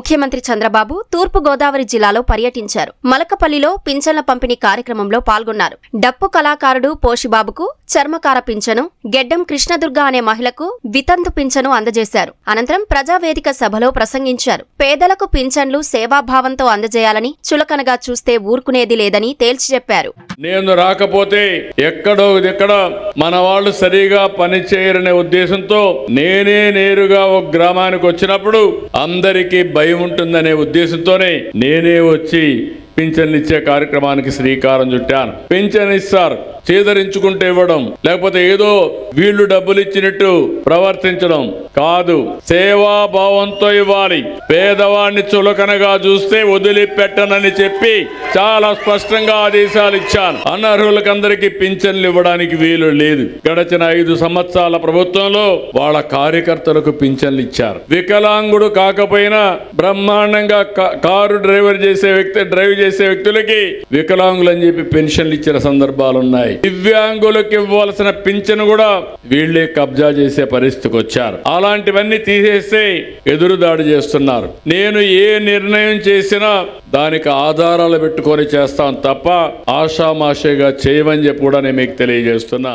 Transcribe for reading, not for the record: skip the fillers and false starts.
ముఖ్యమంత్రి చంద్రబాబు తూర్పు గోదావరి జిల్లాలో పర్యటించారు. మలకపల్లిలో పింఛన్ల పంపిణీ కార్యక్రమంలో పాల్గొన్నారు. డప్పు కళాకారుడు పోషిబాబుకు చర్మకార పింఛను, గెడ్డం కృష్ణదుర్గ అనే మహిళకు వితంతు పింఛను అందజేశారు. అనంతరం ప్రజావేదిక సభలో ప్రసంగించారు. పేదలకు పింఛన్లు సేవాభావంతో అందజేయాలని, చులకనగా చూస్తే ఊరుకునేది లేదని తేల్చి చెప్పారు. నేను రాకపోతే ఎక్కడో మన వాళ్ళు సరిగా పని చేయరనే ఉద్దేశంతో నేనే నేరుగా ఒక గ్రామానికి వచ్చినప్పుడు అందరికీ భయం ఉంటుందనే ఉద్దేశంతోనే నేనే వచ్చి పింఛన్లు ఇచ్చే కార్యక్రమానికి శ్రీకారం చుట్టాను. పింఛన్ ఇస్తారు, చేదరించుకుంటే ఇవ్వడం, లేకపోతే ఏదో వీళ్లు డబ్బులు ఇచ్చినట్టు ప్రవర్తించడం కాదు. సేవాభావంతో ఇవ్వాలి. పేదవాడిని చులకనగా చూస్తే వదిలిపెట్టనని చెప్పి చాలా స్పష్టంగా ఆదేశాలు ఇచ్చాను. అనర్హులకందరికీ పింఛన్లు ఇవ్వడానికి వీలు లేదు. గడచిన 5 సంవత్సరాల ప్రభుత్వంలో వాళ్ళ కార్యకర్తలకు పింఛన్లు ఇచ్చారు. వికలాంగుడు కాకపోయినా బ్రహ్మాండంగా కారు డ్రైవ్ చేసే వ్యక్తులకి వికలాంగులు అని చెప్పి పెన్షన్లు ఇచ్చిన సందర్భాలు ఉన్నాయి. దివ్యాంగులకు ఇవ్వాల్సిన పింఛను కూడా వీళ్లే కబ్జా చేసే పరిస్థితికి వచ్చారు. అలాంటివన్నీ తీసేస్తే ఎదురుదాడి చేస్తున్నారు. నేను ఏ నిర్ణయం చేసినా దానికి ఆధారాలు పెట్టుకొని చేస్తాను తప్ప ఆషామాషిగా చేయమని చెప్పి కూడా నేను మీకు తెలియజేస్తున్నా.